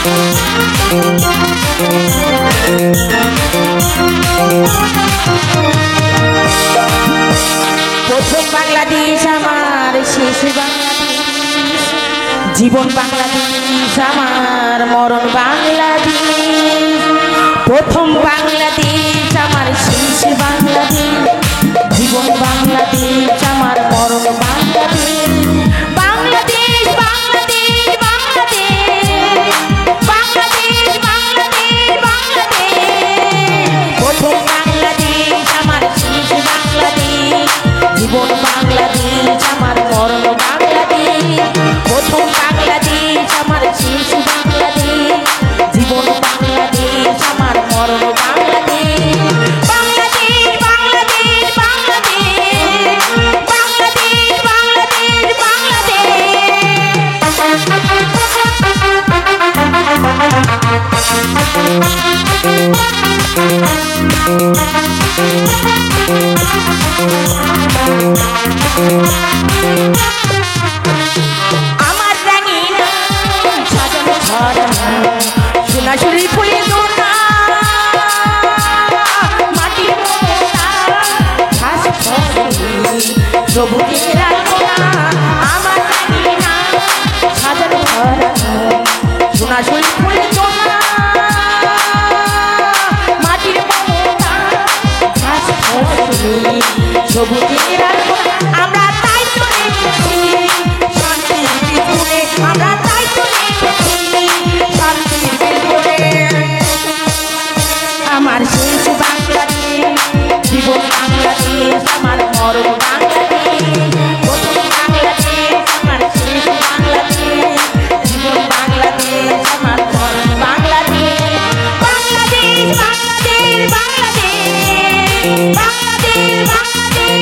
প্রথম বাংলাদেশ আমার, শেষ বাংলাদেশ, জীবন বাংলাদেশ আমার, মরণ বাংলাদেশ। প্রথম বাংলাদেশ আমার, শেষ বাংলাদেশ, জীবন বাংলাদেশ আমার, মরণ বাংলাদেশ। বাংলাদেশ বাংলাদেশ বাংলাদেশ, বাংলাদেশ বাংলাদেশ বাংলাদেশ। প্রথম বাংলাদেশ আমার, শেষ বাংলাদেশ, জীবন বাংলাদেশ আমার, মরণ বাংলাদেশ। প্রথম বাংলাদেশ আমার, শেষ বাংলাদেশ, জীবন বাংলাদেশ আমার, মরণ বাংলাদেশ। বাংলাদেশ বাংলাদেশ বাংলাদেশ, বাংলাদেশ বাংলাদেশ আমার রানী সাজানো ছড়ানো সোনাঝুরি ফুলে দোনা, মাটির মমতা ঘাস ফসলি সবুজের আলপনা। আমার রানী সাজানো ছড়ানো সোনাঝুরি ফুলে দোনা, মাটির মমতা ঘাস ফসলি সবুজের আলপনা। আমরা তাই তো রেখেছি শান্তির বিপুলে, আমরা তাই তো রেখেছি শান্তির বিপুলে। আমার শেষ বাংলাদেশ, জীবন বাংলাদেশ আমার, মরণ বাংলাদেশ। প্রথম বাংলাদেশ আমার, শেষ বাংলাদেশ, জীবন বাংলাদেশ আমার, মরণ বাংলাদেশ। বাংলাদেশ বাংলাদেশ বাংলাদেশ, বাংলাদেশ বাংলাদেশ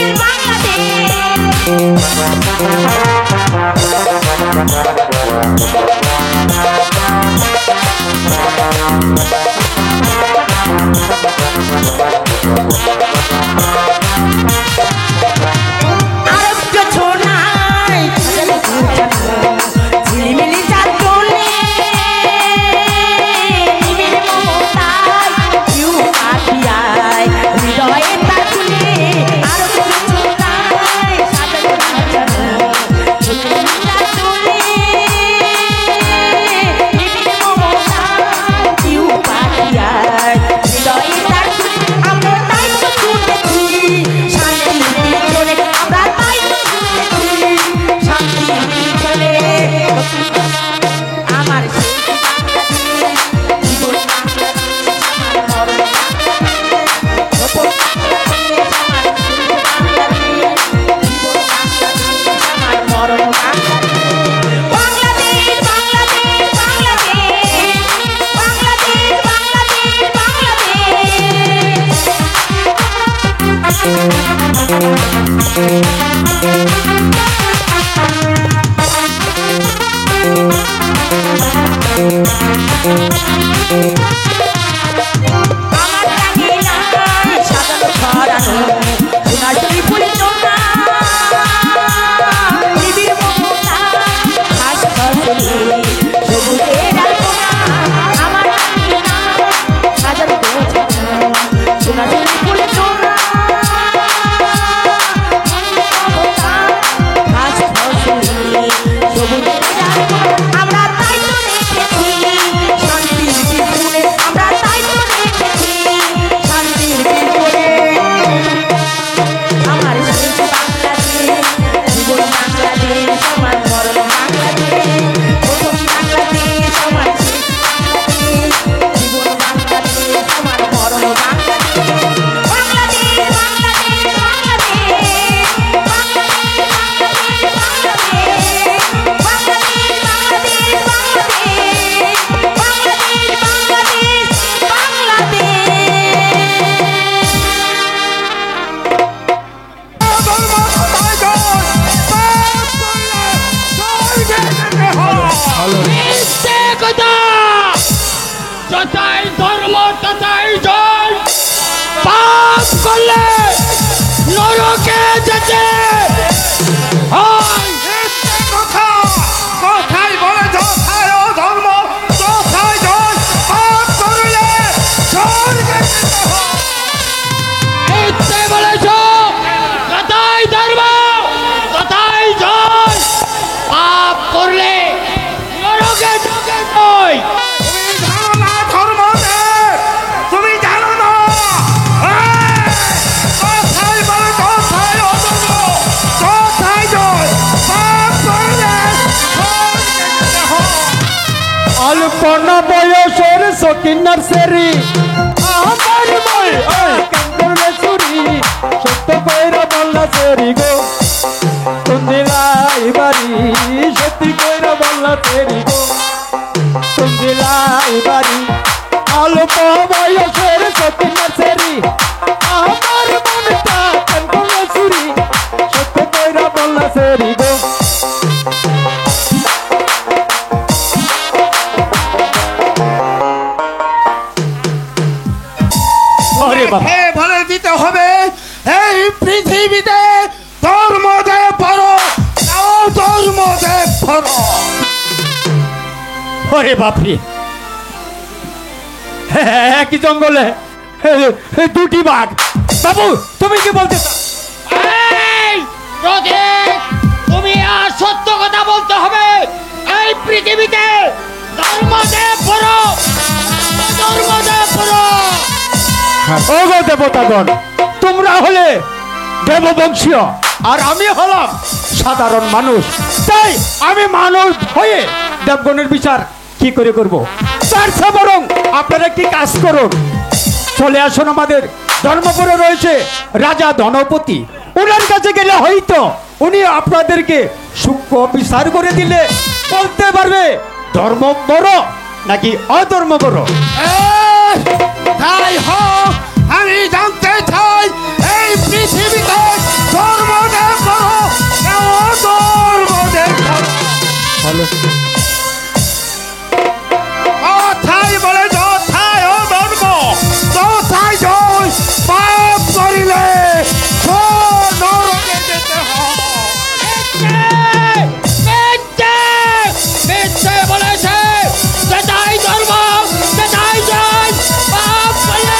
কোথায় বলে কোথায় ধর্ম, কোথায় আলপনা বয়সের সকিনার সেরি আমার মই কান্দরে চুরি সত্য কইরা বললা সেরি গো তুন্দিলাই বাড়ি সত্যি কইরা বললা সেরি গো তুন্দিলাই বাড়ি অল্প বয়সের সকিনার সেরি আমার মনটা কান্দরে চুরি সত্য কইরা বললা সেরি গো বলে দিতে হবে এই পৃথিবীতে ধর্মদে পড়ো ধর্মদে পড়ো। ওরে বাপরে একই জঙ্গলে দুটি বাঘ। বাবু তুমি কি বলতে চাও? তুমি আর সত্য কথা বলতে হবে। এই পৃথিবীতে ধর্মদেব পড়ো ধর্মদেব পড়ো। ওগো দেবতাগণ, তোমরা হলে দেববংশীয় আর আমি হলাম সাধারণ মানুষ, তাই আমি মানুষ হয়ে দেবগণের বিচার কি করে করব? তার চেয়ে বরং আপনারা একটি কাজ করুন, চলে আসুন আমাদের ধর্মপুরে রয়েছে রাজা ধনপতি, ওনার কাছে গেলে হয়তো উনি আপনাদেরকে সূক্ষ্ম বিচার করে দিলে বলতে পারবে ধর্ম বড় নাকি অধর্ম বড়। তাই হোক, আমি জানতে চাই এই পৃথিবীতে ধর্মদেব করো ধর্মদেব করো। কথাই বলে যথায় ধর্ম তথায় জয়, পাপ করিলে নরকে যেতে হয়। বলেছে যেটাই ধর্ম সেটাই জয়, পাপ করলে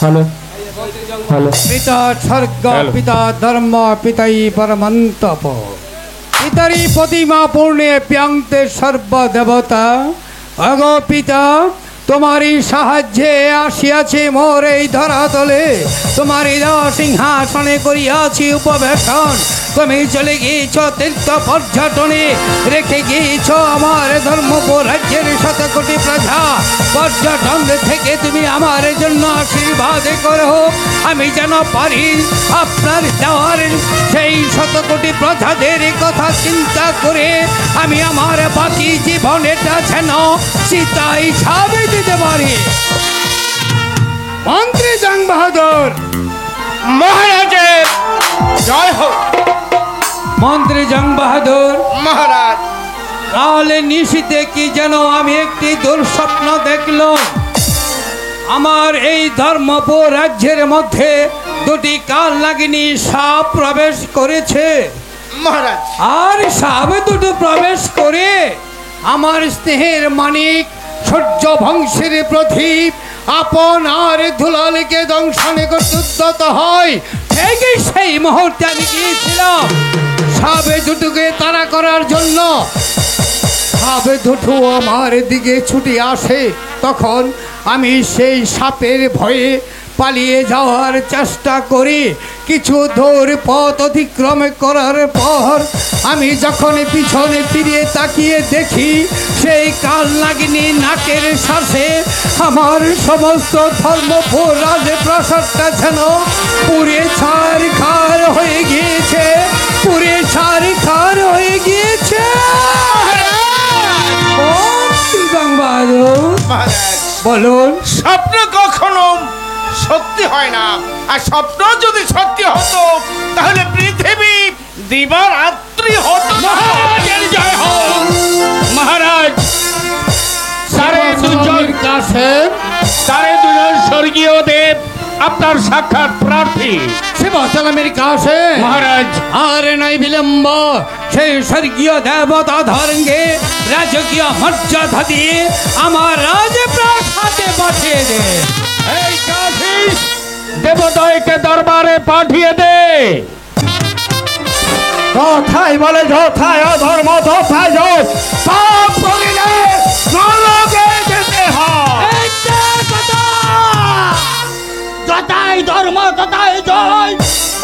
হ্যালো হ্যালো পিতা স্বর্গ পিতা ধর্ম পিতাই পরমন্তপ পিতারি প্রতিমা পূর্ণে প্যাংতে সর্বদেবতা। অগ পিতা, তোমারই সাহায্যে আসিয়াছে মোর এই ধরাতলে, তোমারই সিংহাসনে করিয়াছি উপবেশন। তুমি চলে গিয়েছ তীর্থ পর্যটনে, রেখে গিয়েছ আমার ধর্মপুর রাজ্যের শতকোটি প্রজা। পর্যটন থেকে তুমি আমার জন্য আশীর্বাদ করো, আমি যেন পারি আপনার দেওয়ার সেই শতকোটি প্রজাদের কথা চিন্তা করে আমি আমার বাকি জীবনেটা যেন সীতাই ছাবে দিতে পারি। মন্ত্রী জং বাহাদুর মহারাজের জয় হোক। মন্ত্রী জং বাহাদুর মহারাজ, তাহলে নিশীতে কি যেন আমি একটি দুঃস্বপ্ন দেখলাম। আমার এই ধর্মপুর রাজ্যের মধ্যে দুটি কাল লাগিনি সাপ প্রবেশ করেছে মহারাজ। আর সাপ দুটো প্রবেশ করে আমার স্নেহের মানিক সূর্য বংশের প্রদীপ আপন আর দুলালকে দংশনে করতে উদ্যত হয়। ঠিকই সেই মুহূর্তে আমি গিয়েছিলাম সাপে দুটোকে তাড়া করার জন্য। সাপে দুটো আমার দিকে ছুটে আসে, তখন আমি সেই সাপের ভয়ে পালিয়ে যাওয়ার চেষ্টা করি। কিছু দূর পথ অতিক্রম করার পর আমি যখন পিছনে ফিরে তাকিয়ে দেখি সেই কাল লাগিনি নাকের শ্বাসে আমার সমস্ত ধর্মপুর রাজপ্রাসাদটা যেন পুড়ে ছারখার হয়ে গিয়েছে, পুড়ে ছারখার হয়ে গিয়েছে। বলুন, স্বপ্ন কখনো সত্যি হয় না, আর স্বপ্ন যদি সত্যি হতো তাহলে পৃথিবী দিবারাত্রি হতো। মহারাজের জয় হোক। মহারাজ, সাড়ে দুজন স্বর্গীয় দেব আপনার সাক্ষাৎ প্রার্থী। শিবসালামের কাছে মহারাজ, আর নাই বিলম্ব সেই স্বর্গীয় দেবতা ধরঙ্গে রাজকীয় মর্যাদা দিয়ে আমার রাজপ্রাসাদে পাঠিয়ে দে। এই কাশিস দেবদয়কে দরবারে পাঠিয়ে দে। কথাই বলে যথায় অধর্ম তথায় জয়, পাপ করিলে নরকে যেতে হয়। যথাই ধর্ম তথাই জয়,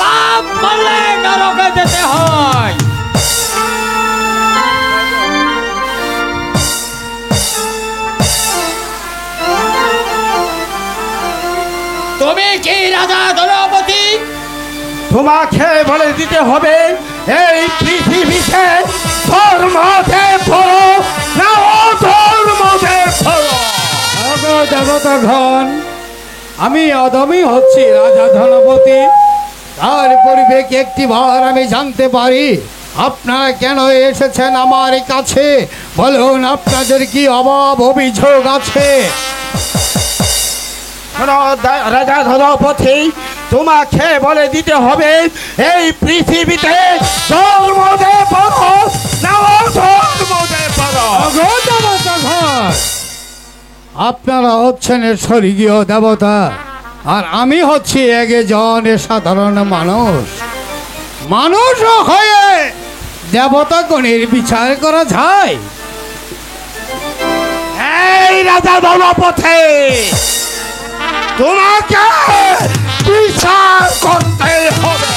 পাপ করলে নরকে যেতে হয়। তুমি কি রাজা দলপতি? তোমাকে বলে দিতে হবে এই পৃথিবীতে ধর্ম দেবো না অধর্ম দেবো। দেবতাগণ, আমি অদমী হচ্ছি রাজা ধনপতি। তার পরিবেকে একটি বার আমি জানতে পারি আপনারা কেন এসেছেন আমার কাছে? বলুন, আপনাদের কি অভাব অভিযোগ আছে? শোনো রাজা ধনপতি, তোমাকে বলে দিতে হবে এই পৃথিবীতে ধর্ম দেবো না অধর্ম দেবো। আপনারা হচ্ছেন স্বর্গীয় দেবতা, আর আমি হচ্ছি একজন সাধারণ মানুষ। মানুষ হয়ে দেবতাগণের বিচার করা যায়? এই রাজা ধনপতি, তোমাকে বিচার করতে হবে।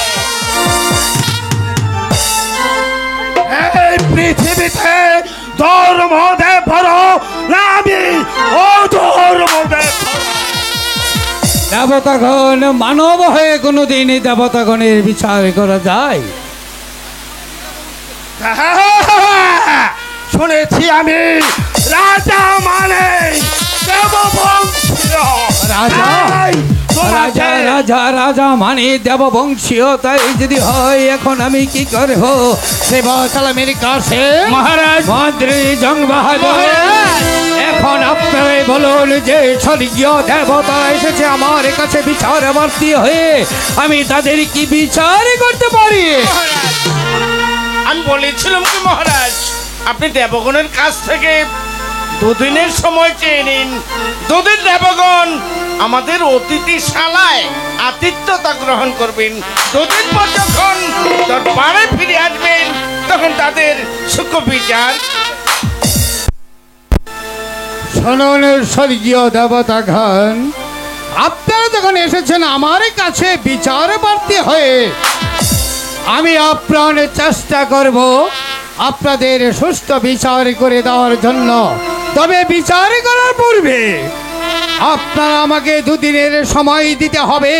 এই পৃথিবীতে ধর্ম দেবো না আমি অধর্ম দেবো। দেবতাগণ মানব হয়ে কোনোদিন দেবতাগণের বিচার করা যায়? শুনেছি আমি রাজা মানে দেববংশীয়। রাজা? তাই তোমাকে রাজা রাজা রাজা মানে দেববংশীয়, তাই যদি হয় এখন আমি কি করব? সেবা সালামের কাছে মহারাজ মন্ত্রী জং বাহাদুর, এখন আপনারাই বলুন যে স্বর্গীয় দেবতা এসেছে আমার কাছে বিচারবর্তী হয়ে, আমি তাদের কি বিচার করতে পারি? আমি বলেছিলাম কি মহারাজ, আপনি দেবগণের কাছ থেকে দুদিনের সময় চেয়ে নিন। দুদিন দেবগণ আমাদের অতিথিশালায় আতিথ্যতা গ্রহণ করবেন। দুদিন পর যখন দরবারে ফিরে আসবেন তখন তাদের সূক্ষ্ম বিচার। শুনুন স্বর্গীয় দেবতাগণ, আপনারা যখন এসেছেন আমার কাছে বিচারবর্তী হয়ে, আমি আপ্রাণ চেষ্টা করব আপনাদের সুষ্ঠু বিচার করে দেওয়ার জন্য। তবে বিচার করার পূর্বে আপনারা আমাকে দুদিনের সময় দিতে হবে।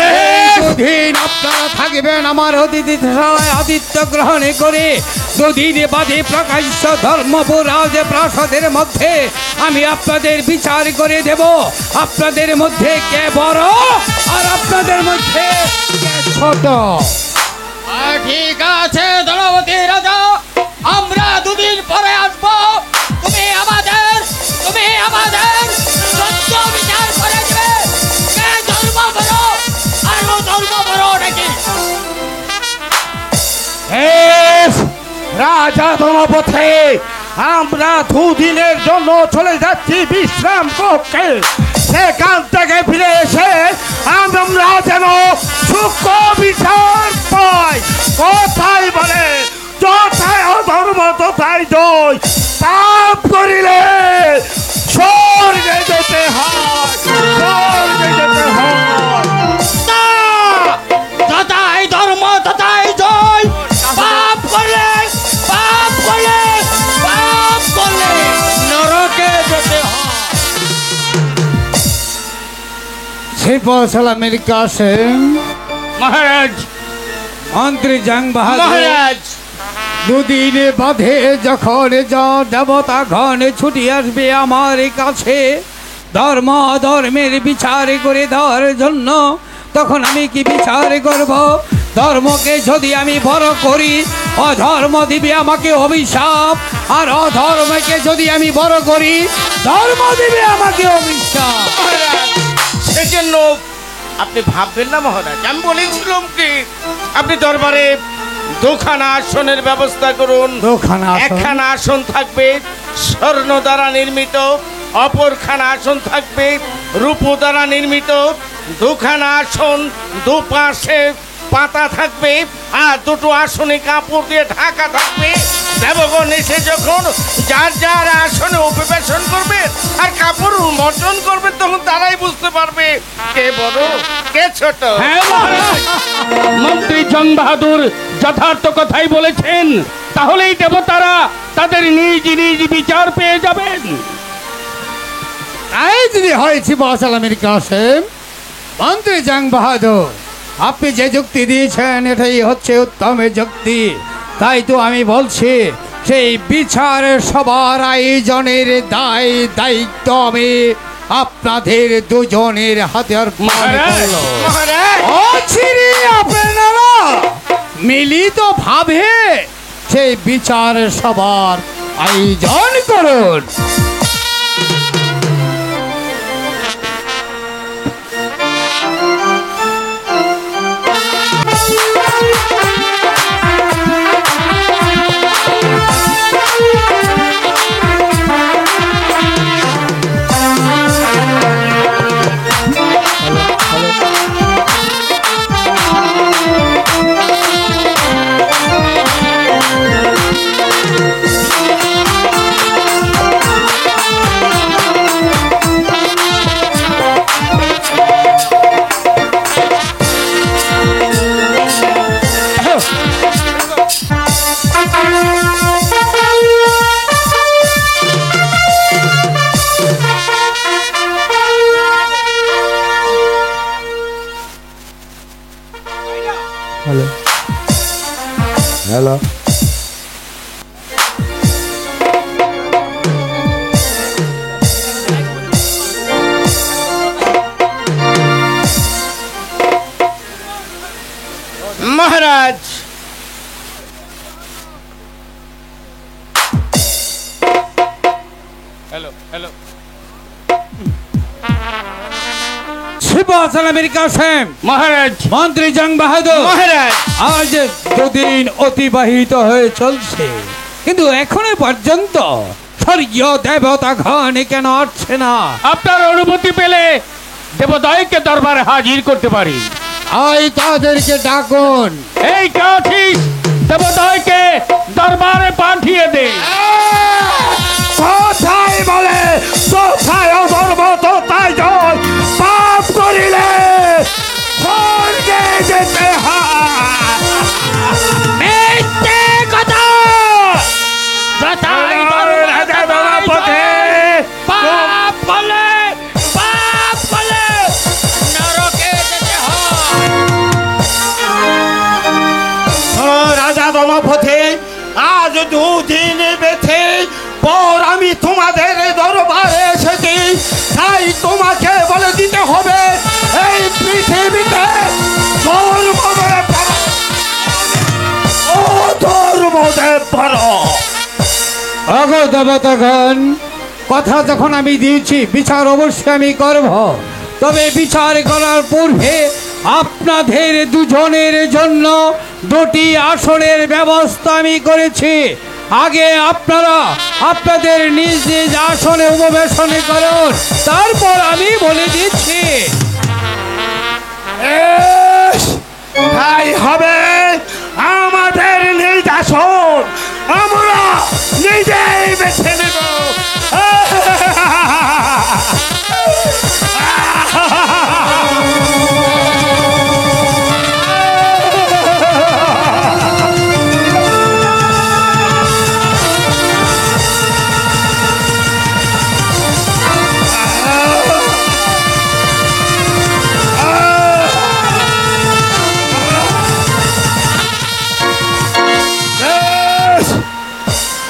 এই দুদিন আপনারা থাকবেন আমার অতিথিশালায় আতিথ্য গ্রহণ করে। দুদিন বাদে প্রকাশ্য ধর্মপুর রাজ প্রাসাদের মধ্যে আমি আপনাদের বিচার করে দেব, আপনাদের মধ্যে কে বড় আর আপনাদের মধ্যে কে ছোট। ঠিক আছে দলপতি রাজা, আমরা দুদিন পরে আসবো। তুমি আমাদের সত্য বিচার করে দেবে, কে ধর্ম বড় আর ধর্ম বড় নাকি? রাজা ধনপতি, আমরা দুদিনের জন্য চলে যাচ্ছি বিশ্রাম কক্ষে। সেখান থেকে ফিরে এসে আমরা যেন সূক্ষ্ম বিচার পাই। কথাই বলে যথায় অধর্ম তথায় জয়, পাপ করিলে স্বর্গে যেতে হয়, স্বর্গে যেতে হয়। তথায় ধর্ম তথায় জয়, পাপ করলে নরকে যেতে হয়। সেবা সালামের কাছে মহারাজ মন্ত্রী জং বাহাদুর, মহারাজ দুদিন বাদে যখন দেবতাগণ ছুটি আসবে আমার কাছে ধর্ম অধর্মের বিচার করে দেওয়ার জন্য, তখন আমি কি বিচার করব? ধর্মকে যদি আমি বড় করি, অধর্ম দিবে আমাকে অভিশাপ, আর অধর্মকে যদি আমি বড় করি, ধর্ম দিবে আমাকে অভিশাপ। মহারাজ, সেজন্য আপনি ভাববেন না মহারাজ। আমি বলেছিলাম কি, আপনি দরবারে দুখানা আসনের ব্যবস্থা করুন। দুখানা আসন? একখানা আসন থাকবে স্বর্ণ দ্বারা নির্মিত, অপরখানা আসন থাকবে রূপ দ্বারা নির্মিত। দুখানা আসন দুপাশে পাতা থাকবে আর দুটো আসনে কাপড় দিয়ে ঢাকা থাকবে। দেবগণ এসে যখন যার যার আসনে অভিবেশন করবে আর কাপড় উন্মোচন করবে, তখন তারাই বুঝতে পারবে কে বড় কে ছোট। হ্যাঁ মহারাজ, মন্ত্রী জং বাহাদুর যথার্থ কথাই বলেছেন। তাহলেই দেবতারা তাদের নিজ নিজ বিচার পেয়ে যাবেন। তাই যদি হয়েছে বাসালামের কাসেম, মন্ত্রী জাং বাহাদুর, আপনি যে যুক্তি দিয়েছেন এটাই হচ্ছে উত্তম যুক্তি। তাই তো আমি বলছি, সেই বিচার সবার আয়োজনের দায়িত্ব আমি আপনাদের দুজনের হাতে অর্পণ করলাম। মহারাজ অচিরে আপনারা মিলিত ভাবে সেই বিচার সবার আয়োজন করুন। হ্যালো, মহারাজ হ্যালো হ্যালো, বাসালামের কাসেম, মহারাজ মন্ত্রী জাং বাহাদুর, মহারাজ আজ দুদিন অতিবাহিত হয়ে চলছে, কিন্তু এখনো পর্যন্ত স্বর্গীয় দেবতাগণ কেন আসছে না? আপনার অনুমতি পেলে দেবদয়কে দরবারে হাজির করতে পারি। আই তাদেরকে ডাকুন। এই কাঠিস দেবদয়কে দরবারে পাঠিয়ে দে। কোথায় বলে কোথায় অধর্ম তো তাই জয়, পাপ করিলে স্বর্গে যেতে হয়। মিথ্যে কথা! যথাই রাজা বাবা পথে পাপ বলে নরকে যেতে হয়। রাজা দমপথে আজ দুদিন বেঁচে পর আমি তোমাদের দরবারে এসেছি, তাই তোমাকে বলে দিতে হবে এই পৃথিবীতে ধর্মদের পর ও ধর্মদের পর। অগো দেবতাগণ, কথা যখন আমি দিয়েছি বিচার অবশ্যই আমি করব, তবে বিচার করার পূর্বে আপনাদের দুজনের জন্য দুটি আসনের ব্যবস্থা আমি করেছি। আগে আপনারা আপনাদের নিজ নিজ আসনে উপবেশন করুন, তারপর আমি বলে দিচ্ছি। তাই হবে আমাদের নিজ আসন আমরা নিজেই বেছে নেব।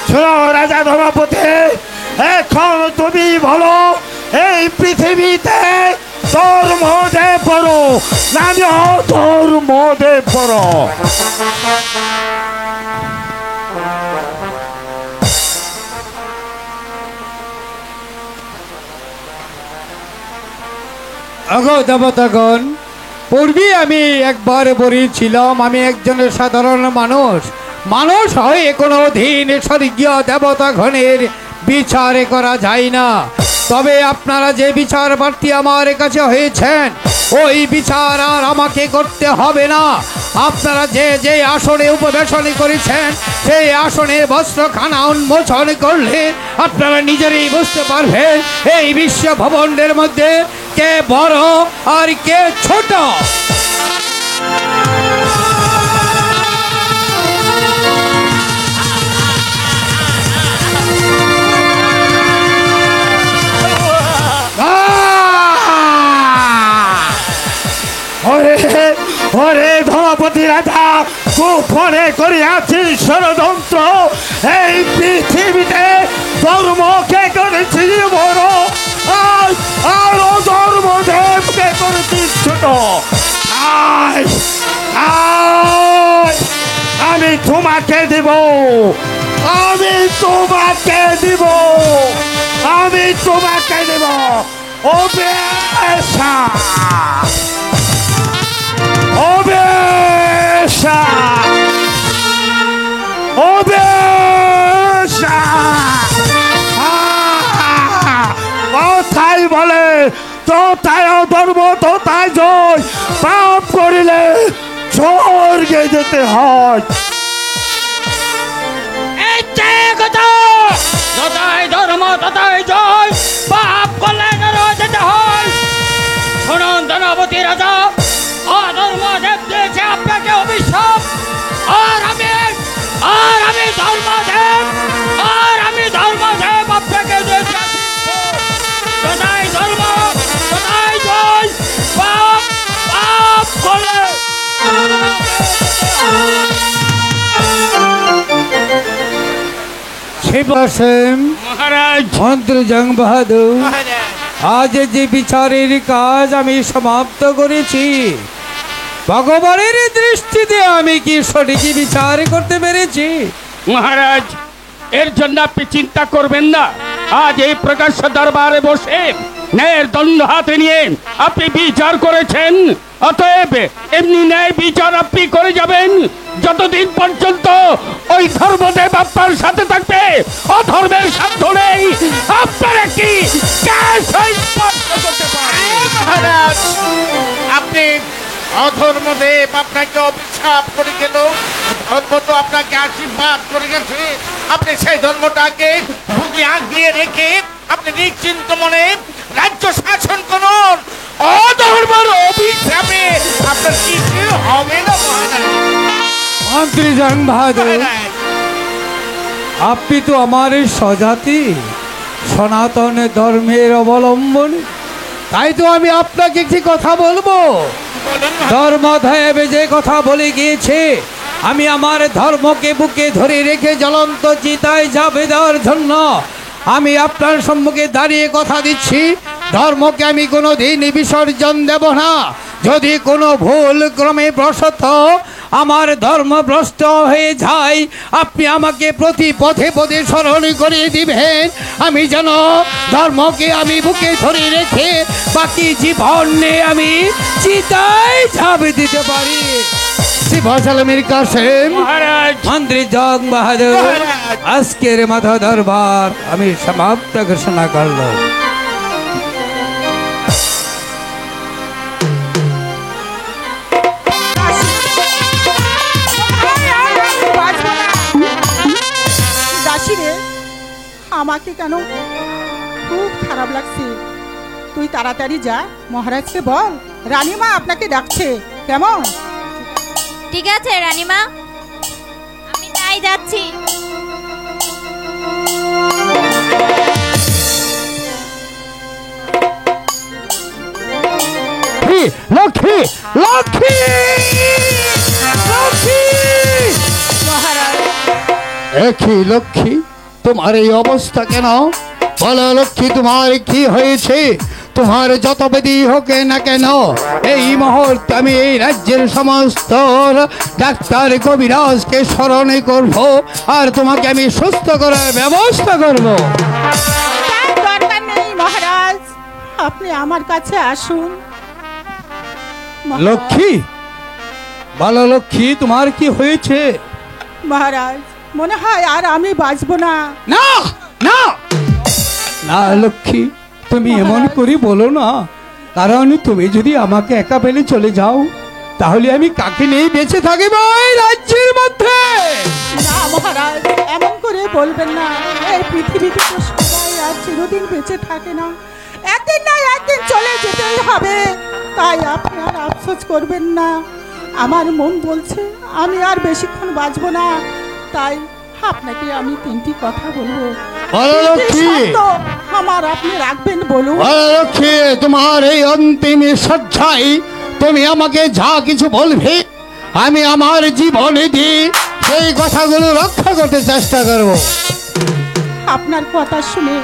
শোনো রাজা ধর্মপতি, এখন তুমি বলো এই পৃথিবীতে ধর্ম দে পড়ো না ধর্ম দে পড়ো। অগো দেবতাগণ, পূর্বে আমি একবার বলেছিলাম আমি একজনের সাধারণ মানুষ হয়ে কোনো দিন স্বর্গীয় দেবতাগণের বিচার করা যায় না। তবে আপনারা যে বিচার প্রার্থী আমার কাছে হয়েছেন, ওই বিচার আর আমাকে করতে হবে না। আপনারা যে যে আসনে উপবেশনী করেছেন সেই আসনের বস্ত্রখানা উন্মোচন করলে আপনারা নিজেরই বুঝতে পারবেন এই বিশ্ব ভবনের মধ্যে কে বড় আর কে ছোট। ওরে ধনপতি রাজা, কুফলে করিয়াছি ষড়যন্ত্র। এই পৃথিবীতে ধর্মকে করেছি বড়, আর ধর্মদেবকে করেছি ছোট। আমি তোমাকে দিব, আমি তোমাকে দিব, আমি তোমাকে দিব। ও বেশা, Obesha! Obesha! তাই বলে তো তাই ধর্ম, তো তাই জয়। পাপ করিলে স্বর্গে যেতে হয়। যথাই ধর্ম তথাই জয়, পাপ করলে নরকে যেতে হয়। শুনুন ধনপতি রাজা, অধর্মদেব দিয়েছে আপনাকে অভিশাপ, আর আমি ধর্মদেব আপনাকে দিয়েছি তথাই ধর্ম তথাই জয়। পাপ পাপ করলে মহারাজ মন্ত্রী জং বাহাদুর, আজ যে বিচারের কাজ আমি সমাপ্ত করেছি, ভগবানের দৃষ্টিতে আমি কি সঠিক বিচার করতে পেরেছি? মহারাজ, এর জন্য আপনি চিন্তা করবেন না। আজ এই প্রকাশ্য দরবারে বসে ন্যায়ের দণ্ড হাতে নিয়ে আপনি বিচার করেছেন, অতএব এমনি ন্যায় বিচার আপনি করে যাবেন যতদিন পর্যন্ত ওই ধর্মদেব আপনার সাথে থাকবে। অধর্মের সাধ্য নেই আপনারা কি করতে পারেন। মহারাজ, আপনি অধর্মদেব আপনাকে অভিশাপ করে গেল, ধর্ম তো আপনাকে আশীর্বাদ করে গেছে। আপনি সেই ধর্মটাকে বুকে আগিয়ে রেখে আপনি নিশ্চিন্ত মনে রাজ্য শাসন করুন। অধর্মের অভিশাপে আপনার কিছু হবে না মহারাজ। মন্ত্রী জং বাহাদুর, আপনি তো আমার স্বজাতি, সনাতন ধর্মের অবলম্বন, তাই তো আমি আপনাকে একটি কথা বলবো। ধর্মদেব যে কথা বলে গিয়েছে, আমি আমার ধর্মকে বুকে ধরে রেখে জ্বলন্ত চিতায় যাবে দেওয়ার জন্য আমি আপনার সম্মুখে দাঁড়িয়ে কথা দিচ্ছি, ধর্মকে আমি কোনো দিন বিসর্জন দেব না। যদি কোনো ভুল ক্রমে বশত আমার ধর্ম ভ্রষ্ট হয়ে যায়, আপনি আমাকে প্রতি পথে পথে স্মরণ করিয়ে দিবেন, আমি যেন ধর্মকে আমি বুকে ধরে রেখে বাকি জীবন নিয়ে আমি চিতায় ঝাঁপ দিতে পারি। শিবসালামের কাসেম মন্ত্রী জং বাহাদুর, আজকের মাথা দরবার আমি সমাপ্ত ঘোষণা করলাম। আমাকে কেন খুব খারাপ লাগছে। তুই তাড়াতাড়ি যা, মহারাজকে বল রানীমা আপনাকে ডাকছে। কেমন? ঠিক আছে রানীমা, আমি তাই যাচ্ছি। লক্ষ্মী, লক্ষ্মী, লক্ষ্মী, মহারাজ। একই লক্ষ্মী, তোমার এই অবস্থা কেন? বলো লক্ষ্মী, তোমার কি হয়েছে? তোমার যত ব্যাধি হোক না কেন, এই মুহূর্তে আমি এই রাজ্যের সমস্ত ডাক্তার কবিরাজকে স্মরণ করব, আর তোমাকে আমি সুস্থ করার ব্যবস্থা করব। দরকার নেই মহারাজ, আপনি আমার কাছে আসুন। লক্ষ্মী, বলো লক্ষ্মী, তোমার কি হয়েছে? মহারাজ, মনে হয় আর আমি বাঁচবো না। না না না লক্ষ্মী, তুমি এমন করে বলো না। কারণ তুমি যদি আমাকে একা ফেলে চলে যাও তাহলে আমি কাকে নিয়ে বেঁচে থাকিব এই রাজ্যের মধ্যে? না মহারাজ, এমন করে বলবেন না। এই পৃথিবীতে তো সবাই আর চিরদিন বেঁচে থাকে না, একদিন না একদিন চলে যেতেই হবে। তাই আপনি আর আফসোস করবেন না। আমার মন বলছে আমি আর বেশিক্ষণ বাঁচবো না, তাই আপনাকে আমি তিনটি কথা বলবো। তিনটি শর্ত আমার আপনি রাখবেন, বলুন। লক্ষ্মী, তোমার এই অন্তিম সজ্জায় তুমি আমাকে যা কিছু বলবে আমি আমার জীবনে দিয়ে সেই কথাগুলো রক্ষা করতে চেষ্টা করব। আপনার কথা শুনে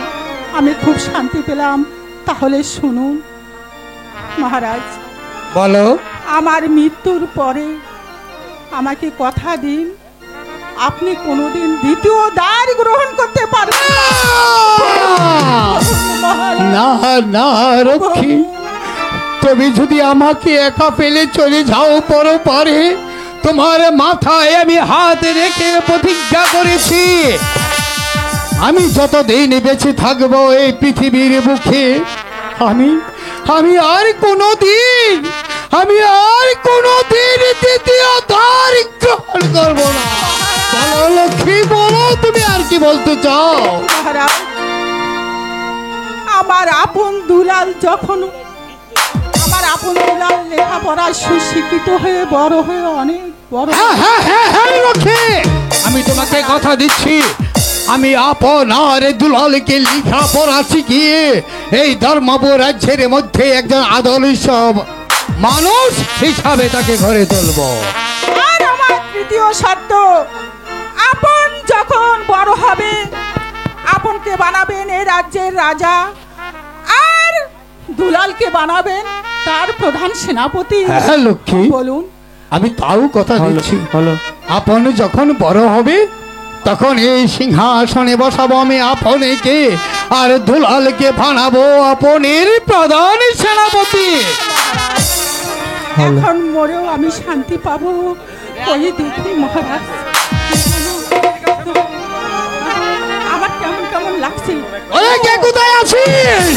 আমি খুব শান্তি পেলাম। তাহলে শুনুন মহারাজ, বলো। আমার মৃত্যুর পরে আমাকে কথা দিন আপনি কোনোদিন দ্বিতীয় দ্বার গ্রহণ করতে পারবেন না। মহারাজ, না না রক্ষী, তুমি যদি আমাকে একা ফেলে চলে যাও পরে তোমার মাথায় আমি হাত রেখে প্রতিজ্ঞা করেছি আমি যতদিন বেঁচে থাকবো এই পৃথিবীর বুকে আমি আর কোনোদিন দ্বিতীয় দ্বার গ্রহণ করবো না। বলো লক্ষ্মী, বলো তুমি আর কি বলতে চাও? মহারাজ, আমার আপন দুলাল লেখাপড়া সুশিক্ষিত হয়ে বড় হয়ে অনেক বড়। হ্যাঁ লক্ষ্মী, আমি তোমাকে কথা দিচ্ছি আমি আপনার দুলালকে লেখাপড়া শিখিয়ে এই ধর্মপুর রাজ্যের মধ্যে একজন আদর্শ মানুষ হিসাবে তাকে ঘরে তুলবো। আর আমার তৃতীয় শর্ত, আপন যখন বড় হবে আপনকে বানাবেন এই রাজ্যের রাজা, আর দুলালকে বানাবেন তার প্রধান সেনাপতি। হ্যাঁ লক্ষ্মী, বলুন। আমি তাও কথা দিচ্ছি আপন যখন বড় হবে তখন এই সিংহাসনে বসাবো আমি আপনকে, আর দুলালকে বানাবো আপনের প্রধান সেনাপতি। এখন মরেও আমি শান্তি পাবো, ওই দেখি মহারাজ। আমার কেমন কেমন লাগছে। ওরে কে কোথায় আছিস?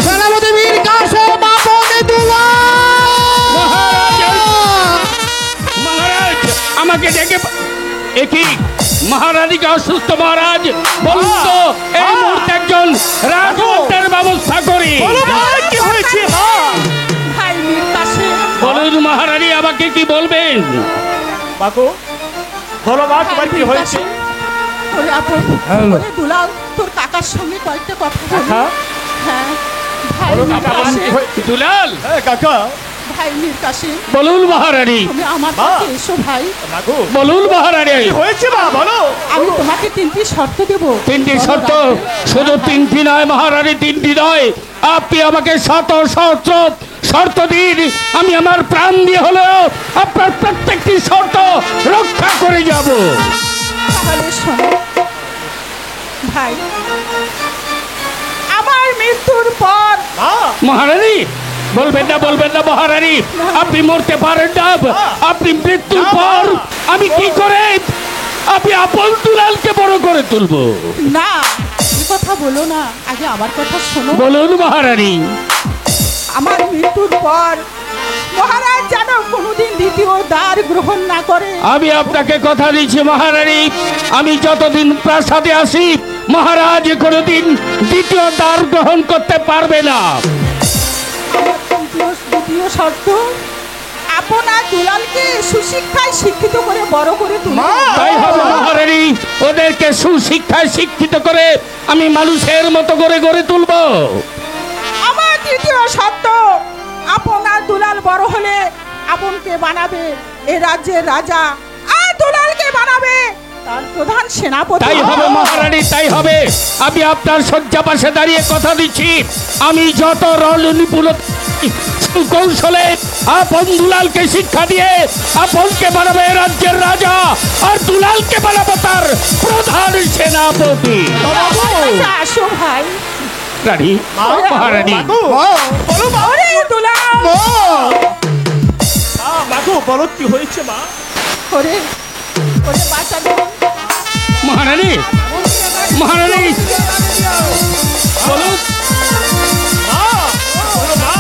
সেনাপতি বীর কাসেম আপনে দুলাল। মহারাজ আমাকে ডেকে একই মহারানীকে অসুস্থ মহারাজ বলুন তো এই মুহূর্তে একজন রাজমন্ত্রের ব্যবস্থা করি। কি হয়েছে মা? ভাই মীর কাসেম, বলুন মহারানী আমাকে কি বলবেন? বাকু, বলো মা, তোমার কি হয়েছে? ওরে আপন, ওরে দুলাল, তোর কাকার সঙ্গে কয়েকটা কথা বলি। হ্যাঁ ভাই মীর কাসেম, দুলাল, কাকা, ভাই মীর কাসেম, বলুন মহারানী, তুমি আমার কাছে এসো ভাই। বাকু, বলুন মহারানী। কি হয়েছে মা, বলো। আমি তোমাকে তিনটি শর্ত দেবো। তিনটি শর্ত? শুধু তিনটি নয় মহারানী, তিনটি নয়, আপনি আমাকে শত সহস্র শর্ত দিন, আমি আমার প্রাণ দিয়ে হলেও আপনার প্রত্যেকটি শর্ত রক্ষা করে যাব। তাহলে শোনো ভাই, আমার মৃত্যুর পর মহারানী বলবেন না মহারানী, আপনি মরতে পারেন না। আপনি মৃত্যুর পর আমি কি করে আপনি আপন দুলালকে বড় করে তুলবো? না, এ কথা বলো না, আগে আমার কথা শোনো। বলুন মহারানী। আমার মৃত্যুর পর মহারাজ যেন কোনোদিন দ্বিতীয় দ্বার গ্রহণ না করে। আমি আপনাকে কথা দিচ্ছি মহারানী, আমি যতদিন প্রাসাদে আসি মহারাজ কোনোদিন দ্বিতীয় দ্বার গ্রহণ করতে পারবে না। আমার দ্বিতীয় শর্ত, আপনার দুলালকে সুশিক্ষায় শিক্ষিত করে বড় করে তুলুন। তাই হবে মহারানী, ওদেরকে সুশিক্ষায় শিক্ষিত করে আমি মানুষের মতো করে গড়ে তুলবো। আমার তৃতীয় শর্ত, আপনার দুলাল বড় হলে আপনকে বানাবে এ রাজ্যের রাজা, আর দুলালকে বানাবে তার প্রধান সেনাপতি। তাই হবে মহারানী, তাই হবে। আমি আপনার শয্যা পাশে দাঁড়িয়ে কথা দিচ্ছি, আমি যত রণনিপুণতা কৌশলে আপন দুলালকে শিক্ষা দিয়ে আপনকে বানাবে রাজ্যের রাজা, আর দুলালকে বানাবো তার প্রধান সেনাপতি। আচ্ছা, আসো ভাই। রানী, মহারানী, বলো মা। ওরে দুলাল, বাকু, বলো কি হয়েছে মা? ওরে ওরে বাঁচাবে। মহারানী, মহারানী বলুন। মা, বলো মা।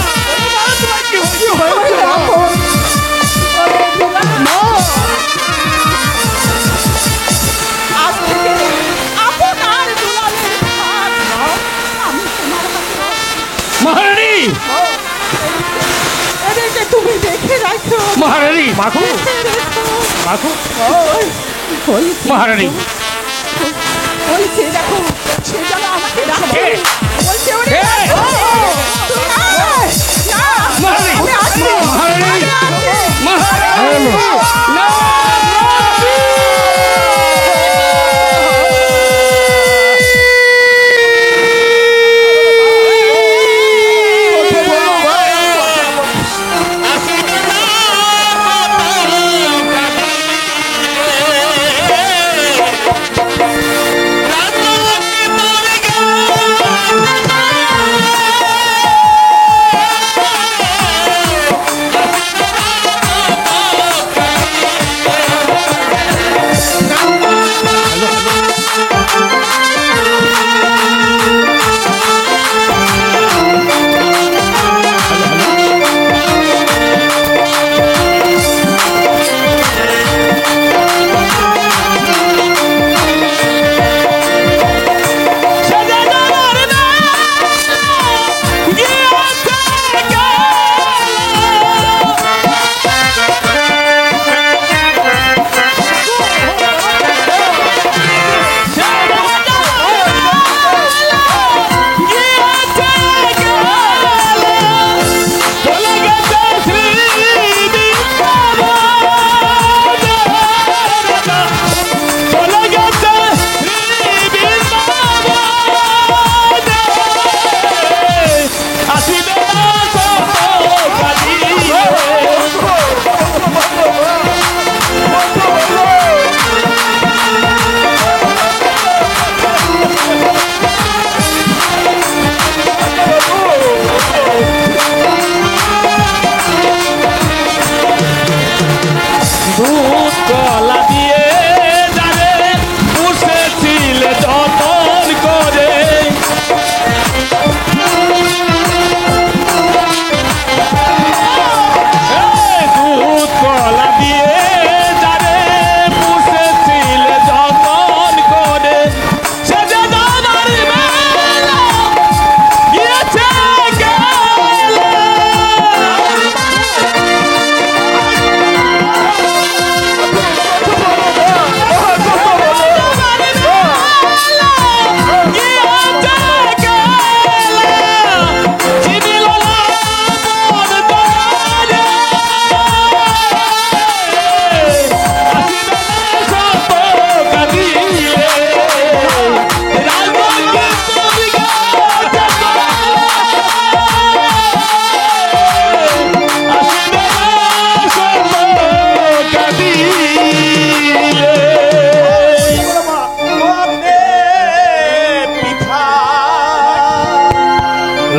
এদেরকে তুমি দেখে রাখো মহারানী মাখু দেখে রেখো। মাখু ওই মহারানী ওই সে দেখো সে যেন আমাকে রাখে কে? বলছে ওরে কে? রাখো। না, না, মহারানী আমি আসবো। মহারানী আমি আসবো। মহারানী না!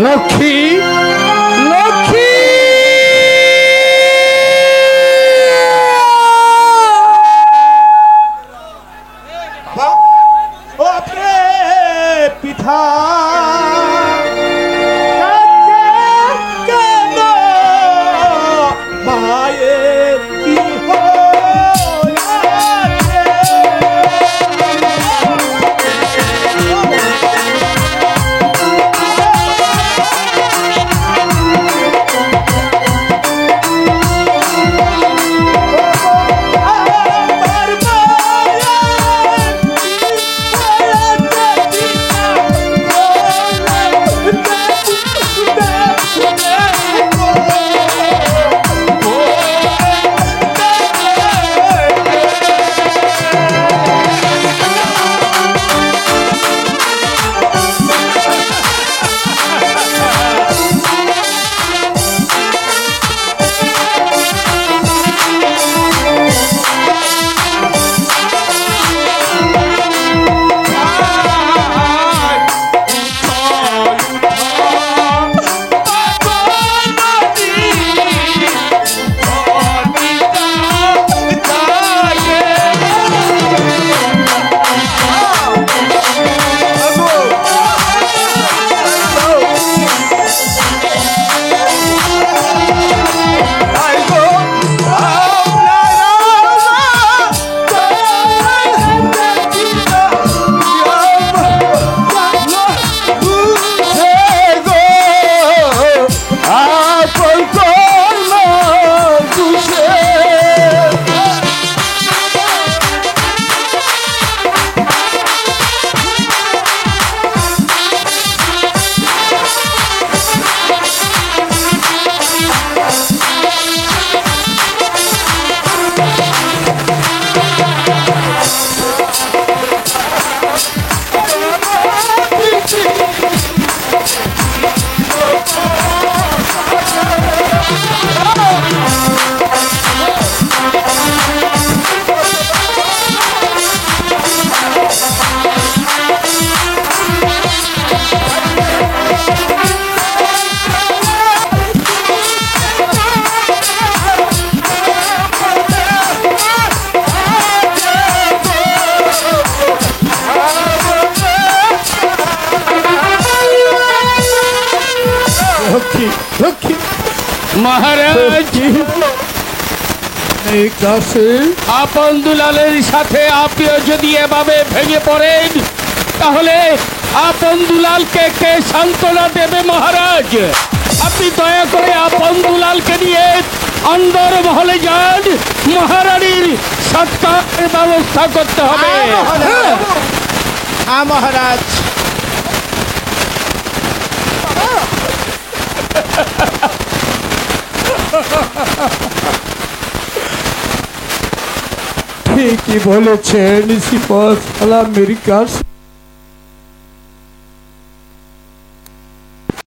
লক্ষ্মী লক্ষ্মী ও আপনি পিঠা কেন মায়ের কি হয়েছে লক্ষ্মী মহারাজ এই কাছে আপন দুলালের সাথে আপনিও যদি এভাবে ভেঙে পড়েন তাহলে আপন দুলালকে কে সান্ত্বনা দেবে মহারাজ? আপনি দয়া করে আপন দুলালকে নিয়ে অন্দর মহলে যান, মহারানীর সৎকারের ব্যবস্থা করতে হবে। হ্যাঁ মহারাজ। ঠিকই বলেছেন সিপাহ সালামের কাছে